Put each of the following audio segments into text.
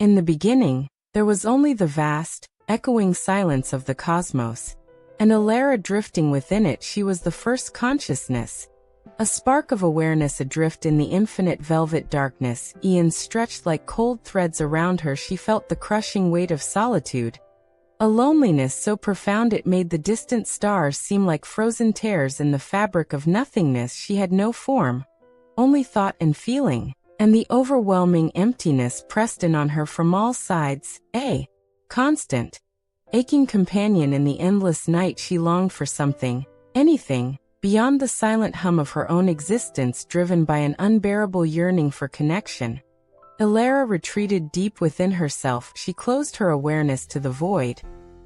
In the beginning, there was only the vast, echoing silence of the cosmos, and Elara drifting within it. She was the first consciousness, a spark of awareness adrift in the infinite velvet darkness. Eons stretched like cold threads around her. She felt the crushing weight of solitude, a loneliness so profound it made the distant stars seem like frozen tears in the fabric of nothingness. She had no form, only thought and feeling, and the overwhelming emptiness pressed in on her from all sides, a constant, aching companion in the endless night. She longed for something, anything, beyond the silent hum of her own existence, driven by an unbearable yearning for connection. Elara retreated deep within herself. She closed her awareness to the void,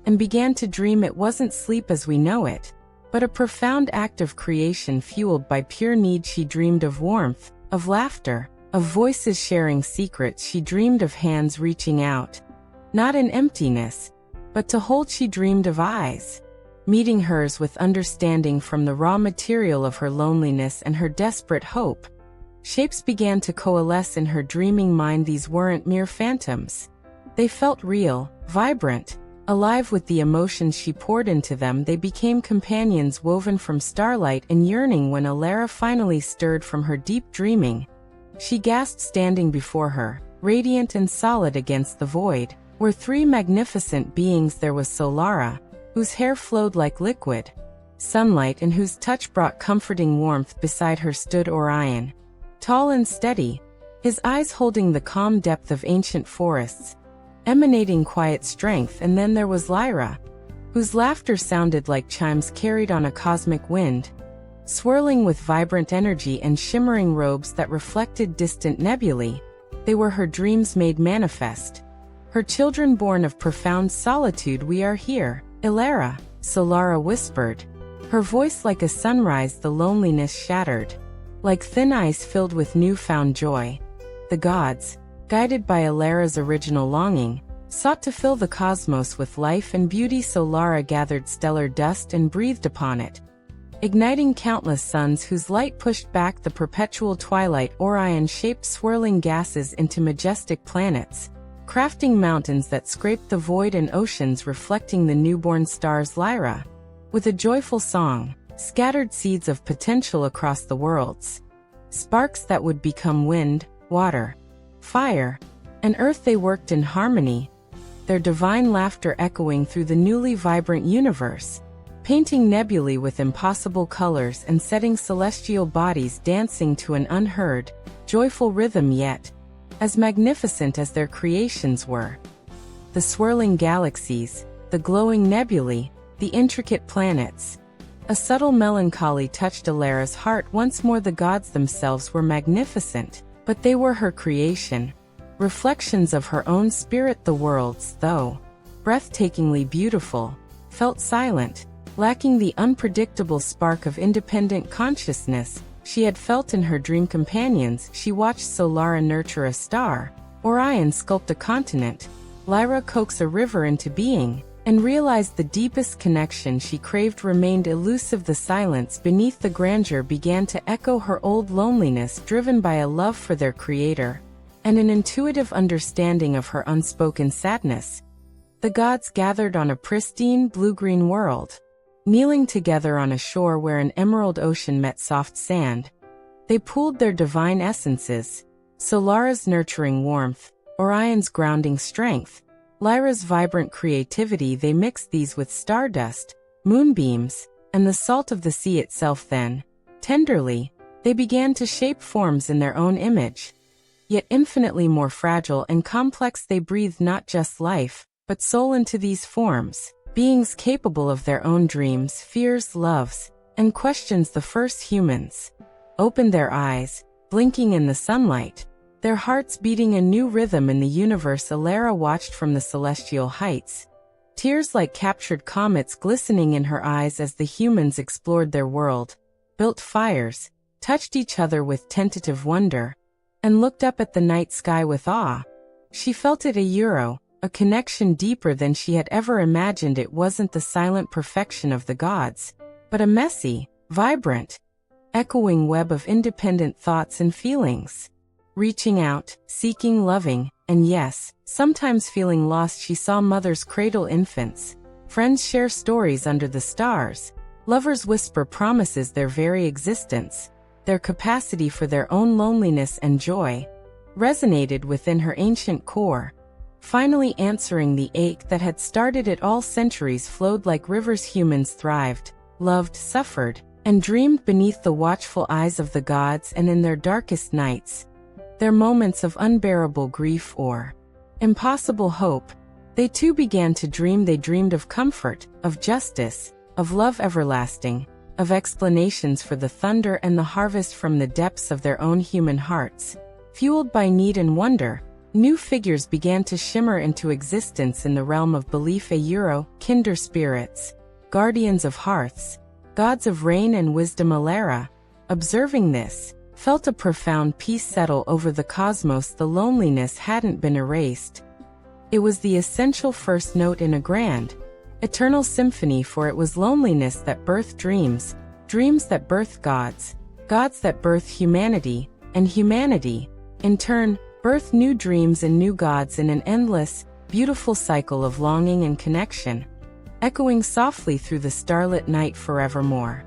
and began to dream. It wasn't sleep as we know it, but a profound act of creation fueled by pure need. She dreamed of warmth, of laughter, of voices sharing secrets. She dreamed of hands reaching out, not in emptiness, but to hold. She dreamed of eyes meeting hers with understanding from the raw material of her loneliness and her desperate hope. Shapes began to coalesce in her dreaming mind. These weren't mere phantoms. They felt real, vibrant, alive with the emotions she poured into them. They became companions woven from starlight and yearning. When Elara finally stirred from her deep dreaming, she gasped. Standing before her, radiant and solid against the void, were three magnificent beings. There was Solara, whose hair flowed like liquid sunlight and whose touch brought comforting warmth. Beside her stood Orion, tall and steady, his eyes holding the calm depth of ancient forests, emanating quiet strength. And then there was Lyra, whose laughter sounded like chimes carried on a cosmic wind, swirling with vibrant energy and shimmering robes that reflected distant nebulae. They were her dreams made manifest, her children born of profound solitude. "We are here, Elara," Solara whispered, her voice like a sunrise. The loneliness shattered, like thin ice filled with newfound joy. The gods, guided by Elara's original longing, sought to fill the cosmos with life and beauty. Solara gathered stellar dust and breathed upon it, igniting countless suns whose light pushed back the perpetual twilight. Orion shaped swirling gases into majestic planets, crafting mountains that scraped the void and oceans reflecting the newborn stars. Lyra, with a joyful song, scattered seeds of potential across the worlds, sparks that would become wind, water, fire, and earth. They worked in harmony, their divine laughter echoing through the newly vibrant universe, painting nebulae with impossible colors and setting celestial bodies dancing to an unheard, joyful rhythm. Yet, as magnificent as their creations were, the swirling galaxies, the glowing nebulae, the intricate planets, a subtle melancholy touched Elara's heart. Once more the gods themselves were magnificent, but they were her creation, reflections of her own spirit. The worlds, though breathtakingly beautiful, felt silent, lacking the unpredictable spark of independent consciousness she had felt in her dream companions. She watched Solara nurture a star, Orion sculpt a continent, Lyra coax a river into being, and realized the deepest connection she craved remained elusive. The silence beneath the grandeur began to echo her old loneliness, driven by a love for their creator, and an intuitive understanding of her unspoken sadness. The gods gathered on a pristine blue-green world, kneeling together on a shore where an emerald ocean met soft sand. They pooled their divine essences, Solara's nurturing warmth, Orion's grounding strength, Lyra's vibrant creativity. They mixed these with stardust, moonbeams, and the salt of the sea itself. Then, tenderly, they began to shape forms in their own image, yet infinitely more fragile and complex. They breathed not just life, but soul into these forms, beings capable of their own dreams, fears, loves, and questions. The first humans opened their eyes, blinking in the sunlight, their hearts beating a new rhythm in the universe. Elara watched from the celestial heights, tears like captured comets glistening in her eyes as the humans explored their world, built fires, touched each other with tentative wonder, and looked up at the night sky with awe. She felt it a connection deeper than she had ever imagined. It wasn't the silent perfection of the gods, but a messy, vibrant, echoing web of independent thoughts and feelings, reaching out, seeking, loving, and yes, sometimes feeling lost. She saw mothers cradle infants, friends share stories under the stars, lovers whisper promises. Their very existence, their capacity for their own loneliness and joy, resonated within her ancient core, finally answering the ache that had started it all. Centuries flowed like rivers. Humans thrived, loved, suffered, and dreamed beneath the watchful eyes of the gods. And in their darkest nights, their moments of unbearable grief or impossible hope, they too began to dream. They dreamed of comfort, of justice, of love everlasting, of explanations for the thunder and the harvest. From the depths of their own human hearts, fueled by need and wonder, new figures began to shimmer into existence in the realm of belief. Kinder spirits, guardians of hearths, gods of rain and wisdom. Elara, observing this, felt a profound peace settle over the cosmos. The loneliness hadn't been erased. It was the essential first note in a grand, eternal symphony. For it was loneliness that birthed dreams, dreams that birthed gods, gods that birthed humanity, and humanity, in turn, birthed new dreams and new gods in an endless, beautiful cycle of longing and connection, echoing softly through the starlit night forevermore.